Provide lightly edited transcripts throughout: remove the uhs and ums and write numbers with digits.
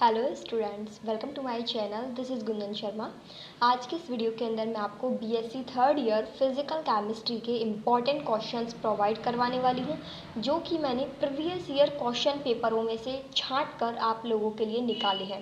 Hello students, welcome to my channel. This is Gunjan Sharma. आज के इस वीडियो के अंदर मैं आपको BSc third year physical chemistry के इम्पॉर्टेंट क्वेश्चंस प्रोवाइड करवाने वाली हूं, जो कि मैंने प्रीवियस ईयर क्वेश्चन पेपरों में से छांट कर आप लोगों के लिए निकाले हैं।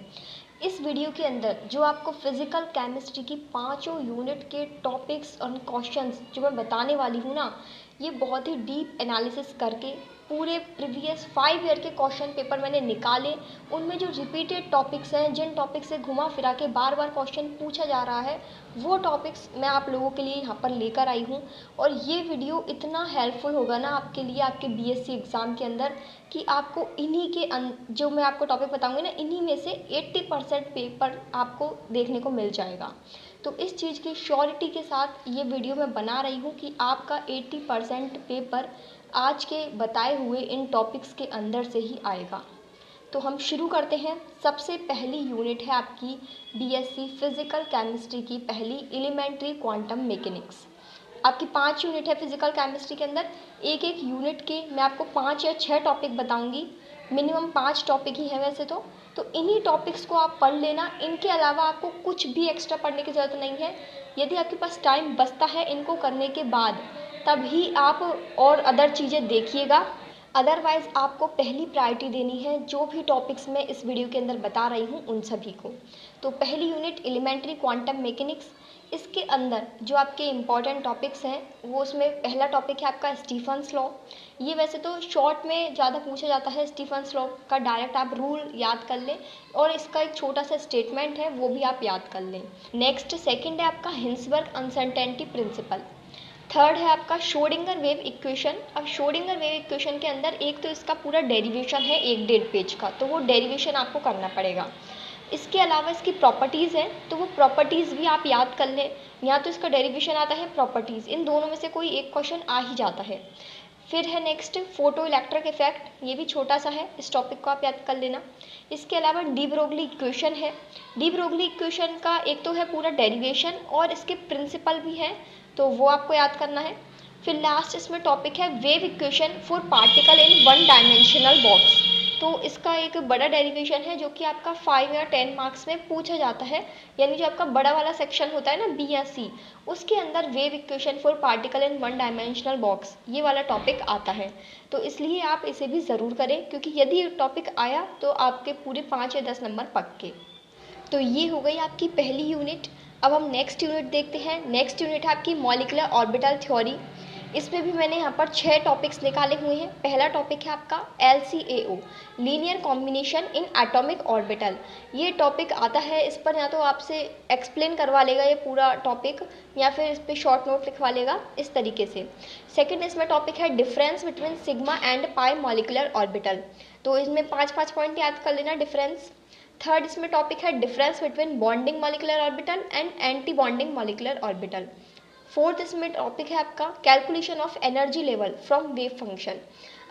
इस वीडियो के अंदर जो आपको फिज़िकल केमिस्ट्री की पाँचों यूनिट के टॉपिक्स और क्वेश्चंस जो मैं बताने वाली हूँ ना, ये बहुत ही डीप एनालिसिस करके पूरे प्रीवियस 5 ईयर के क्वेश्चन पेपर मैंने निकाले। उनमें जो रिपीटेड टॉपिक्स हैं, जिन टॉपिक से घुमा फिरा के बार बार क्वेश्चन पूछा जा रहा है, वो टॉपिक्स मैं आप लोगों के लिए यहाँ पर लेकर आई हूँ। और ये वीडियो इतना हेल्पफुल होगा ना आपके लिए, आपके बीएससी एग्ज़ाम के अंदर, कि आपको इन्हीं के जो मैं आपको टॉपिक बताऊँगी ना, इन्हीं में से 80% पेपर आपको देखने को मिल जाएगा। तो इस चीज़ की श्योरिटी के साथ ये वीडियो मैं बना रही हूँ कि आपका 80% पेपर आज के बताए हुए इन टॉपिक्स के अंदर से ही आएगा। तो हम शुरू करते हैं। सबसे पहली यूनिट है आपकी बीएससी फिज़िकल केमिस्ट्री की पहली एलिमेंट्री क्वांटम मैकेनिक्स। आपकी 5 यूनिट है फिज़िकल केमिस्ट्री के अंदर। एक एक यूनिट के मैं आपको 5 या 6 टॉपिक बताऊंगी। मिनिमम 5 टॉपिक ही है वैसे तो इन्हीं टॉपिक्स को आप पढ़ लेना। इनके अलावा आपको कुछ भी एक्स्ट्रा पढ़ने की ज़रूरत नहीं है। यदि आपके पास टाइम बचता है इनको करने के बाद, तभी आप और अदर चीज़ें देखिएगा। अदरवाइज़ आपको पहली प्रायोरिटी देनी है जो भी टॉपिक्स मैं इस वीडियो के अंदर बता रही हूँ उन सभी को। तो पहली यूनिट एलिमेंट्री क्वांटम मैकेनिक्स। इसके अंदर जो आपके इम्पॉर्टेंट टॉपिक्स हैं, वो उसमें पहला टॉपिक है आपका स्टीफन्स लॉ। ये वैसे तो शॉर्ट में ज़्यादा पूछा जाता है। स्टीफन्स लॉ का डायरेक्ट आप रूल याद कर लें और इसका एक छोटा सा स्टेटमेंट है, वो भी आप याद कर लें। नेक्स्ट सेकंड है आपका हिंसबर्ग अनसर्टेनिटी प्रिंसिपल। थर्ड है आपका श्रोडिंगर वेव इक्वेशन। अब श्रोडिंगर वेव इक्वेशन के अंदर एक तो इसका पूरा डेरिवेशन है 1.5 पेज का, तो वो डेरिवेशन आपको करना पड़ेगा। इसके अलावा इसकी प्रॉपर्टीज़ हैं, तो वो प्रॉपर्टीज़ भी आप याद कर लें। या तो इसका डेरिवेशन आता है प्रॉपर्टीज़, इन दोनों में से कोई एक क्वेश्चन आ ही जाता है। फिर है नेक्स्ट फोटो इलेक्ट्रिक इफेक्ट। ये भी छोटा सा है, इस टॉपिक को आप याद कर लेना। इसके अलावा डी ब्रोगली इक्वेशन है। डी ब्रोगली इक्वेशन का एक तो है पूरा डेरिवेशन और इसके प्रिंसिपल भी हैं, तो वो आपको याद करना है। फिर लास्ट इसमें टॉपिक है wave equation for particle in one dimensional box. तो इसका एक बड़ा डेरिवेशन है जो कि आपका 5 या 10 मार्क्स में पूछा जाता है। यानी जो आपका बड़ा वाला सेक्शन होता है ना, बी या सी, उसके अंदर wave equation for particle in one dimensional box ये वाला टॉपिक आता है। तो इसलिए आप इसे भी ज़रूर करें, क्योंकि यदि ये टॉपिक आया तो आपके पूरे 5 या 10 नंबर पक्के। तो ये हो गई आपकी पहली यूनिट। अब हम नेक्स्ट यूनिट देखते हैं। नेक्स्ट यूनिट है आपकी मॉलिक्यूलर ऑर्बिटल थ्योरी। इसमें भी मैंने यहाँ पर 6 टॉपिक्स निकाले हुए हैं। पहला टॉपिक है आपका LCAO, linear combination in atomic orbital. ये टॉपिक आता है, इस पर या तो आपसे एक्सप्लेन करवा लेगा ये पूरा टॉपिक, या फिर इस पर शॉर्ट नोट लिखवा लेगा इस तरीके से। सेकंड इसमें टॉपिक है difference between sigma and pi molecular orbital. तो इसमें 5-5 पॉइंट याद कर लेना डिफरेंस। थर्ड इसमें टॉपिक है difference between bonding molecular orbital and anti bonding molecular orbital. Fourth इसमें टॉपिक है आपका calculation of energy level from wave function.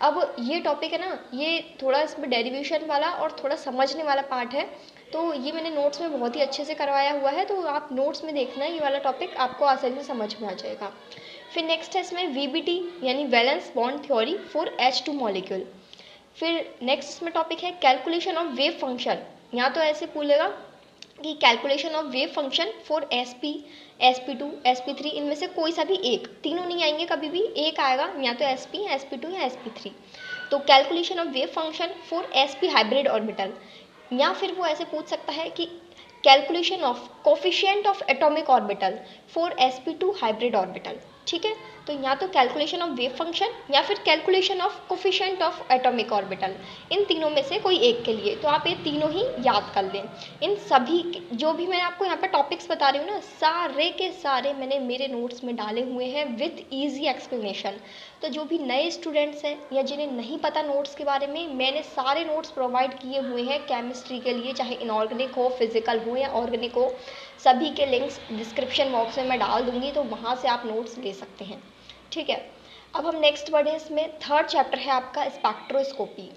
अब ये टॉपिक है ना, ये थोड़ा इसमें डेरिवेशन वाला और थोड़ा समझने वाला पार्ट है, तो ये मैंने नोट्स में बहुत ही अच्छे से करवाया हुआ है, तो आप नोट्स में देखना, ये वाला टॉपिक आपको आसानी से समझ में आ जाएगा। फिर नेक्स्ट है इसमें VBT यानी valence bond theory for H2 molecule. फिर नेक्स्ट इसमें टॉपिक है कैलकुलेशन ऑफ वेव फंक्शन। यहाँ तो ऐसे पूछेगा कि calculation of wave function for SP, SP2, SP3, इनमें से कोई सा भी एक, तीनों नहीं आएंगे कभी भी, एक आएगा, या तो SP, SP2 या SP3। तो calculation of wave function for SP hybrid orbital. या फिर वो ऐसे पूछ सकता है कि calculation of coefficient of atomic orbital for SP2 hybrid orbital. ठीक है, तो या तो कैलकुलेशन ऑफ वेव फंक्शन या फिर calculation of coefficient of atomic orbital, इन तीनों में से कोई एक के लिए। तो आप ये तीनों ही याद कर लें। इन सभी जो भी मैंने आपको यहाँ पर टॉपिक्स बता रही हूँ ना, सारे के सारे मैंने मेरे नोट्स में डाले हुए हैं विथ ईजी एक्सप्लेनेशन। तो जो भी नए स्टूडेंट्स हैं या जिन्हें नहीं पता नोट्स के बारे में, मैंने सारे नोट्स प्रोवाइड किए हुए हैं केमिस्ट्री के लिए, चाहे इनऑर्गेनिक हो, फिजिकल हो या ऑर्गेनिक हो। सभी के लिंक्स डिस्क्रिप्शन बॉक्स में मैं डाल दूंगी, तो वहाँ से आप नोट्स ले सकते हैं। ठीक है, अब हम नेक्स्ट बढ़े। इसमें थर्ड चैप्टर है आपका स्पेक्ट्रोस्कोपी।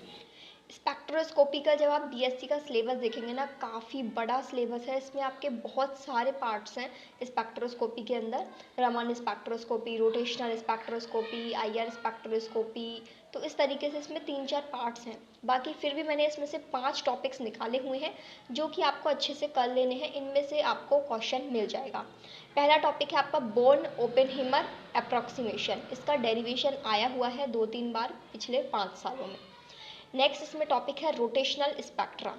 स्पेक्ट्रोस्कोपी का जब आप बीएससी का सिलेबस देखेंगे ना, काफ़ी बड़ा सिलेबस है। इसमें आपके बहुत सारे पार्ट्स हैं स्पेक्ट्रोस्कोपी के अंदर। Raman spectroscopy, rotational spectroscopy, IR spectroscopy, तो इस तरीके से इसमें 3-4 पार्ट्स हैं। बाकी फिर भी मैंने इसमें से 5 टॉपिक्स निकाले हुए हैं जो कि आपको अच्छे से कर लेने हैं। इनमें से आपको क्वेश्चन मिल जाएगा। पहला टॉपिक है आपका बोर्न ओपेनहीमर अप्रॉक्सीमेशन। इसका डेरिवेशन आया हुआ है 2-3 बार पिछले 5 सालों में। नेक्स्ट इसमें टॉपिक है रोटेशनल स्पेक्ट्रा।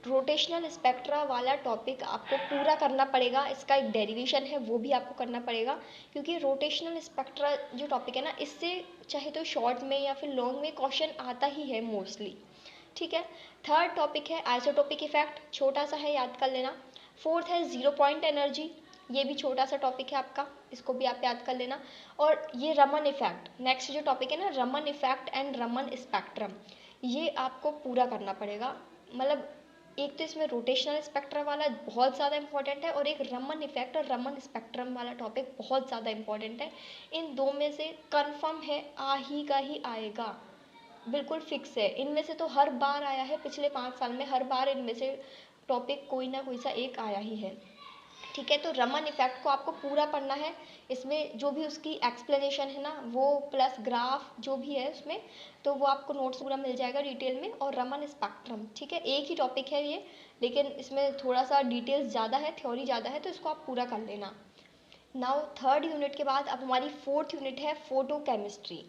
रोटेशनल स्पेक्ट्रा वाला टॉपिक आपको पूरा करना पड़ेगा। इसका एक डेरिवेशन है, वो भी आपको करना पड़ेगा, क्योंकि रोटेशनल स्पेक्ट्रा जो टॉपिक है ना, इससे चाहे तो शॉर्ट में या फिर लॉन्ग में क्वेश्चन आता ही है मोस्टली। ठीक है। थर्ड टॉपिक है आइसोटोपिक इफेक्ट, छोटा सा है, याद कर लेना। फोर्थ है जीरो पॉइंट एनर्जी, ये भी छोटा सा टॉपिक है आपका, इसको भी आप याद कर लेना। और ये रमन इफेक्ट, नेक्स्ट जो टॉपिक है ना, Raman effect and Raman spectrum, ये आपको पूरा करना पड़ेगा। मतलब एक तो इसमें रोटेशनल स्पेक्ट्रम वाला बहुत ज़्यादा इंपॉर्टेंट है, और एक रमन इफेक्ट और रमन स्पेक्ट्रम वाला टॉपिक बहुत ज़्यादा इंपॉर्टेंट है। इन दो में से कंफर्म है आ ही का ही आएगा, बिल्कुल फिक्स है। इनमें से तो हर बार आया है, पिछले 5 साल में हर बार इनमें से टॉपिक कोई ना कोई सा एक आया ही है। ठीक है, तो रमन इफेक्ट को आपको पूरा पढ़ना है। इसमें जो भी उसकी एक्सप्लेनेशन है ना, वो प्लस ग्राफ जो भी है उसमें, तो वो आपको नोट्स पूरा मिल जाएगा डिटेल में। और रमन स्पेक्ट्रम, ठीक है, एक ही टॉपिक है ये, लेकिन इसमें थोड़ा सा डिटेल्स ज़्यादा है, थ्योरी ज़्यादा है, तो इसको आप पूरा कर लेना। नाउ थर्ड यूनिट के बाद अब हमारी फोर्थ यूनिट है फोटो केमिस्ट्री।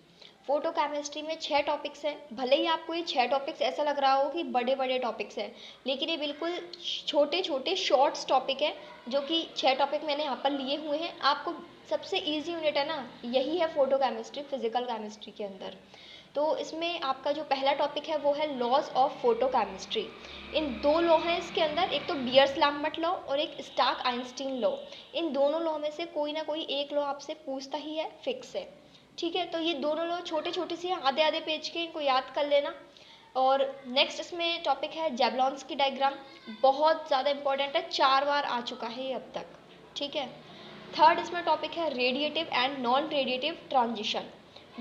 फोटो केमिस्ट्री में 6 टॉपिक्स हैं। भले ही आपको ये 6 टॉपिक्स ऐसा लग रहा हो कि बड़े बड़े टॉपिक्स हैं, लेकिन ये बिल्कुल छोटे छोटे शॉर्ट्स टॉपिक हैं, जो कि 6 टॉपिक मैंने यहाँ पर लिए हुए हैं। आपको सबसे ईजी यूनिट है ना, यही है फोटो केमिस्ट्री फिजिकल केमिस्ट्री के अंदर। तो इसमें आपका जो पहला टॉपिक है वो है लॉज ऑफ फोटो केमिस्ट्री। इन 2 लॉ हैं इसके अंदर, एक तो बियर्स लैम्बर्ट लॉ और एक स्टार्क आइंस्टीन लॉ। इन दोनों लॉ में से कोई ना कोई एक लॉ आपसे पूछता ही है, फिक्स है। ठीक है, तो ये दोनों लॉ छोटे छोटे से हैं, आधे आधे पेज के, इनको याद कर लेना। और नेक्स्ट इसमें टॉपिक है जेवलॉन्स की डायग्राम, बहुत ज़्यादा इंपॉर्टेंट है, 4 बार आ चुका है ये अब तक। ठीक है। थर्ड इसमें टॉपिक है radiative and non radiative transition.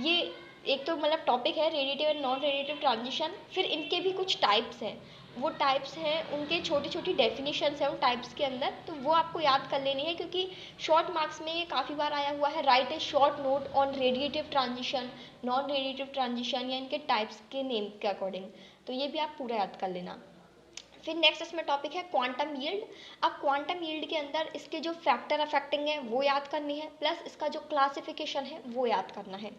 ये एक तो मतलब टॉपिक है radiative and non radiative transition, फिर इनके भी कुछ टाइप्स हैं। वो टाइप्स हैं, उनके छोटी छोटी डेफिनेशंस हैं उन टाइप्स के अंदर, तो वो आपको याद कर लेनी है, क्योंकि शॉर्ट मार्क्स में ये काफ़ी बार आया हुआ है। Right A short note on radiative transition, non radiative transition, या इनके टाइप्स के नेम के अकॉर्डिंग, तो ये भी आप पूरा याद कर लेना। फिर नेक्स्ट इसमें टॉपिक है क्वांटम यील्ड। अब क्वांटम यील्ड के अंदर इसके जो फैक्टर अफेक्टिंग है वो याद करनी है, प्लस इसका जो क्लासिफिकेशन है वो याद करना है।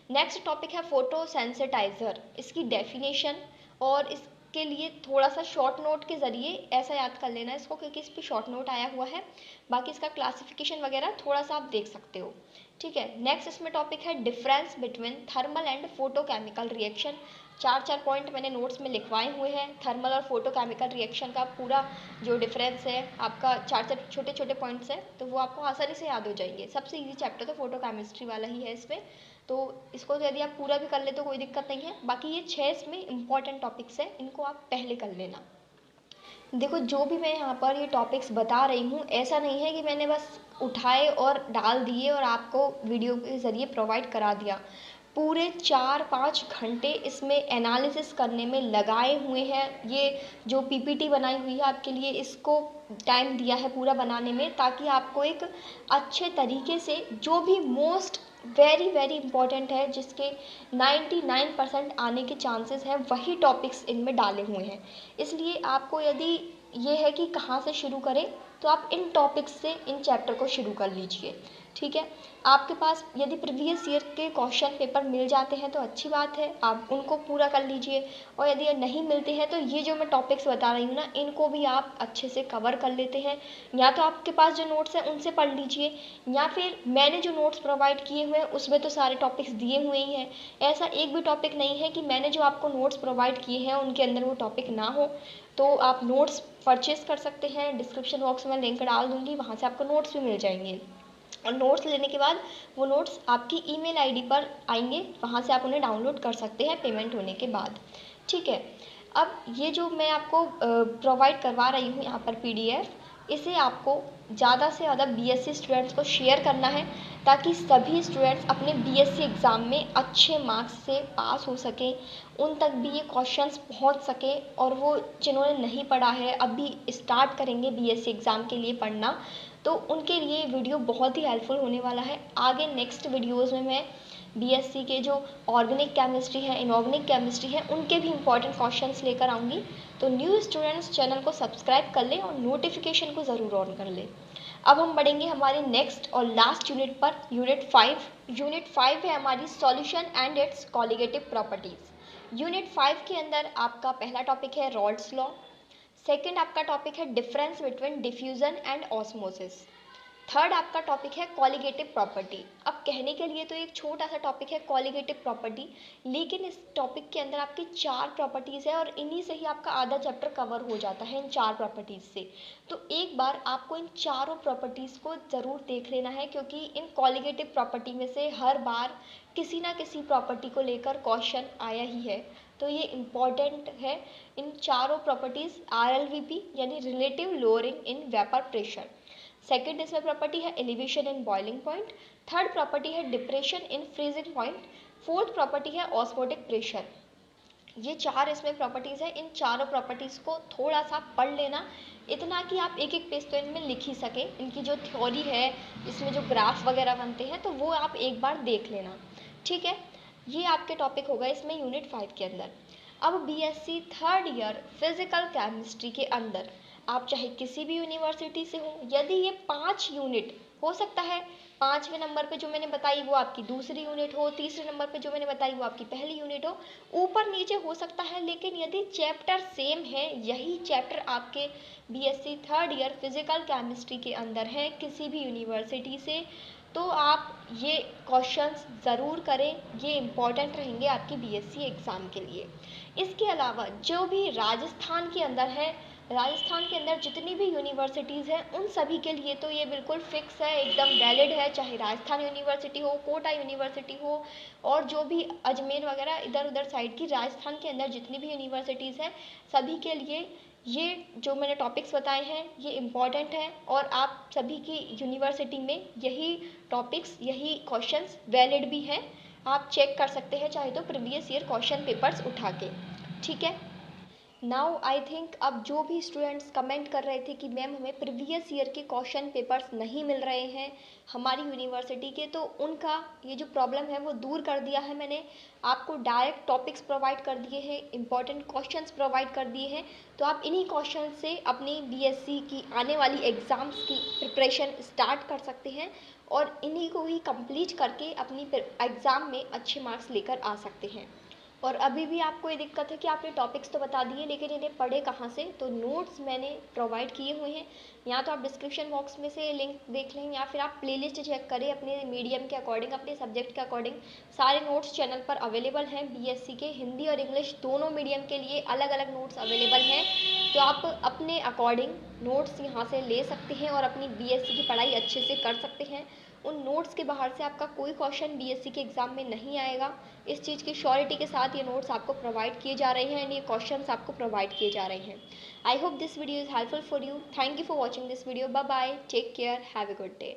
नेक्स्ट टॉपिक है फोटो सेंसिटाइजर, इसकी डेफिनेशन, और इसके लिए थोड़ा सा शॉर्ट नोट के ज़रिए ऐसा याद कर लेना है इसको, क्योंकि इस पर शॉर्ट नोट आया हुआ है। बाकी इसका क्लासिफिकेशन वगैरह थोड़ा सा आप देख सकते हो। ठीक है। नेक्स्ट इसमें टॉपिक है difference between thermal and photochemical reaction. 4-4 point मैंने नोट्स में लिखवाए हुए हैं। थर्मल और फोटोकेमिकल रिएक्शन का पूरा जो डिफरेंस है आपका 4-4 छोटे छोटे पॉइंट्स हैं, तो वो आपको आसानी से याद हो जाएंगे। सबसे इजी चैप्टर तो फोटोकेमिस्ट्री वाला ही है इसमें, तो इसको तो यदि आप पूरा भी कर ले तो कोई दिक्कत नहीं है। बाकी ये 6 इसमें इंपॉर्टेंट टॉपिक्स हैं, इनको आप पहले कर लेना। देखो, जो भी मैं यहाँ पर ये टॉपिक्स बता रही हूँ, ऐसा नहीं है कि मैंने बस उठाए और डाल दिए और आपको वीडियो के ज़रिए प्रोवाइड करा दिया। पूरे 4-5 घंटे इसमें एनालिसिस करने में लगाए हुए हैं। ये जो पीपीटी बनाई हुई है आपके लिए, इसको टाइम दिया है पूरा बनाने में, ताकि आपको एक अच्छे तरीके से जो भी मोस्ट वेरी वेरी इंपॉर्टेंट है, जिसके 99% आने के चांसेस हैं, वही टॉपिक्स इनमें डाले हुए हैं। इसलिए आपको यदि ये है कि कहाँ से शुरू करें, तो आप इन टॉपिक्स से इन चैप्टर को शुरू कर लीजिए। ठीक है। आपके पास यदि प्रीवियस ईयर के क्वेश्चन पेपर मिल जाते हैं तो अच्छी बात है, आप उनको पूरा कर लीजिए। और यदि ये नहीं मिलते हैं तो ये जो मैं टॉपिक्स बता रही हूँ ना, इनको भी आप अच्छे से कवर कर लेते हैं। या तो आपके पास जो नोट्स हैं उनसे पढ़ लीजिए, या फिर मैंने जो नोट्स प्रोवाइड किए हुए हैं उसमें तो सारे टॉपिक्स दिए हुए ही हैं। ऐसा एक भी टॉपिक नहीं है कि मैंने जो आपको नोट्स प्रोवाइड किए हैं उनके अंदर वो टॉपिक ना हो। तो आप नोट्स परचेज़ कर सकते हैं, डिस्क्रिप्शन बॉक्स में लिंक डाल दूँगी, वहाँ से आपको नोट्स भी मिल जाएंगे। और नोट्स लेने के बाद वो नोट्स आपकी ईमेल आईडी पर आएंगे, वहाँ से आप उन्हें डाउनलोड कर सकते हैं पेमेंट होने के बाद। ठीक है। अब ये जो मैं आपको प्रोवाइड करवा रही हूँ यहाँ पर पीडीएफ, इसे आपको ज़्यादा से ज़्यादा बीएससी स्टूडेंट्स को शेयर करना है ताकि सभी स्टूडेंट्स अपने बीएससी एग्ज़ाम में अच्छे मार्क्स से पास हो सकें, उन तक भी ये क्वेश्चंस पहुंच सके। और वो जिन्होंने नहीं पढ़ा है, अभी स्टार्ट करेंगे बीएससी एग्ज़ाम के लिए पढ़ना, तो उनके लिए वीडियो बहुत ही हेल्पफुल होने वाला है। आगे नेक्स्ट वीडियोज़ में मैं बीएससी के जो ऑर्गेनिक केमिस्ट्री है, इनऑर्गेनिक केमिस्ट्री है, उनके भी इंपॉर्टेंट क्वेश्चंस लेकर आऊँगी। तो न्यू स्टूडेंट्स चैनल को सब्सक्राइब कर लें और नोटिफिकेशन को ज़रूर ऑन कर लें। अब हम बढ़ेंगे हमारे नेक्स्ट और लास्ट यूनिट पर, यूनिट 5। यूनिट 5 है हमारी solution and it's colligative properties. Unit 5 के अंदर आपका पहला टॉपिक है रॉल्स लॉ, सेकेंड आपका टॉपिक है difference between diffusion and osmosis, third आपका टॉपिक है कॉलिगेटिव प्रॉपर्टी। अब कहने के लिए तो एक छोटा सा टॉपिक है कॉलिगेटिव प्रॉपर्टी, लेकिन इस टॉपिक के अंदर आपकी 4 प्रॉपर्टीज़ है और इन्हीं से ही आपका आधा चैप्टर कवर हो जाता है इन 4 प्रॉपर्टीज़ से। तो एक बार आपको इन चारों प्रॉपर्टीज़ को ज़रूर देख लेना है, क्योंकि इन कॉलिगेटिव प्रॉपर्टी में से हर बार किसी ना किसी प्रॉपर्टी को लेकर क्वेश्चन आया ही है। तो ये इम्पॉर्टेंट है। इन चारों प्रॉपर्टीज़ RLVP यानी relative lowering in vapour pressure, second इसमें प्रॉपर्टी है elevation in boiling point, third property है depression in freezing point, fourth property है ऑस्मोटिक प्रेशर। ये 4 इसमें प्रॉपर्टीज़ है। इन चारों प्रॉपर्टीज़ को थोड़ा सा पढ़ लेना, इतना कि आप एक एक पेज तो इनमें लिख ही सकें। इनकी जो थ्योरी है, इसमें जो ग्राफ वगैरह बनते हैं, तो वो आप एक बार देख लेना, ठीक है। ये आपके टॉपिक होगा इसमें यूनिट 5 के अंदर। अब BSc third year physical chemistry के अंदर आप चाहे किसी भी यूनिवर्सिटी से हो, यदि ये 5 यूनिट हो सकता है, 5वें नंबर पे जो मैंने बताई वो आपकी दूसरी यूनिट हो, तीसरे नंबर पे जो मैंने बताई वो आपकी पहली यूनिट हो, ऊपर नीचे हो सकता है, लेकिन यदि चैप्टर सेम है, यही चैप्टर आपके BSc third year physical chemistry के अंदर है किसी भी यूनिवर्सिटी से, तो आप ये क्वेश्चंस ज़रूर करें। ये इम्पॉर्टेंट रहेंगे आपकी बीएससी एग्ज़ाम के लिए। इसके अलावा जो भी राजस्थान के अंदर है, राजस्थान के अंदर जितनी भी यूनिवर्सिटीज़ हैं, उन सभी के लिए तो ये बिल्कुल फिक्स है, एकदम वैलिड है, चाहे राजस्थान यूनिवर्सिटी हो, कोटा यूनिवर्सिटी हो, और जो भी अजमेर वगैरह इधर उधर साइड की राजस्थान के अंदर जितनी भी यूनिवर्सिटीज़ हैं, सभी के लिए ये जो मैंने टॉपिक्स बताए हैं ये इम्पॉर्टेंट हैं। और आप सभी की यूनिवर्सिटी में यही टॉपिक्स, यही क्वेश्चंस वैलिड भी हैं, आप चेक कर सकते हैं चाहे तो प्रीवियस ईयर क्वेश्चन पेपर्स उठा के, ठीक है। नाउ आई थिंक अब जो भी स्टूडेंट्स कमेंट कर रहे थे कि मैम हमें प्रीवियस ईयर के क्वेश्चन पेपर्स नहीं मिल रहे हैं हमारी यूनिवर्सिटी के, तो उनका ये जो प्रॉब्लम है वो दूर कर दिया है मैंने। आपको डायरेक्ट टॉपिक्स प्रोवाइड कर दिए हैं, इंपॉर्टेंट क्वेश्चंस प्रोवाइड कर दिए हैं, तो आप इन्हीं क्वेश्चन से अपनी बीएससी की आने वाली एग्ज़ाम्स की प्रिपरेशन स्टार्ट कर सकते हैं और इन्हीं को ही कंप्लीट करके अपनी एग्ज़ाम में अच्छे मार्क्स लेकर आ सकते हैं। और अभी भी आपको ये दिक्कत है कि आपने टॉपिक्स तो बता दिए लेकिन इन्हें पढ़े कहाँ से, तो नोट्स मैंने प्रोवाइड किए हुए हैं। या तो आप डिस्क्रिप्शन बॉक्स में से लिंक देख लें या फिर आप प्लेलिस्ट चेक करें अपने मीडियम के अकॉर्डिंग, अपने सब्जेक्ट के अकॉर्डिंग। सारे नोट्स चैनल पर अवेलेबल हैं। बीएससी के हिंदी और इंग्लिश दोनों मीडियम के लिए अलग अलग नोट्स अवेलेबल हैं, तो आप अपने अकॉर्डिंग नोट्स यहाँ से ले सकते हैं और अपनी बीएससी की पढ़ाई अच्छे से कर सकते हैं। उन नोट्स के बाहर से आपका कोई क्वेश्चन बीएससी के एग्ज़ाम में नहीं आएगा, इस चीज़ की श्योरिटी के साथ ये नोट्स आपको प्रोवाइड किए जा रहे हैं एंड ये क्वेश्चंस आपको प्रोवाइड किए जा रहे हैं। I hope this video is helpful for you. Thank you for watching this video. Bye bye, take care, have a good day.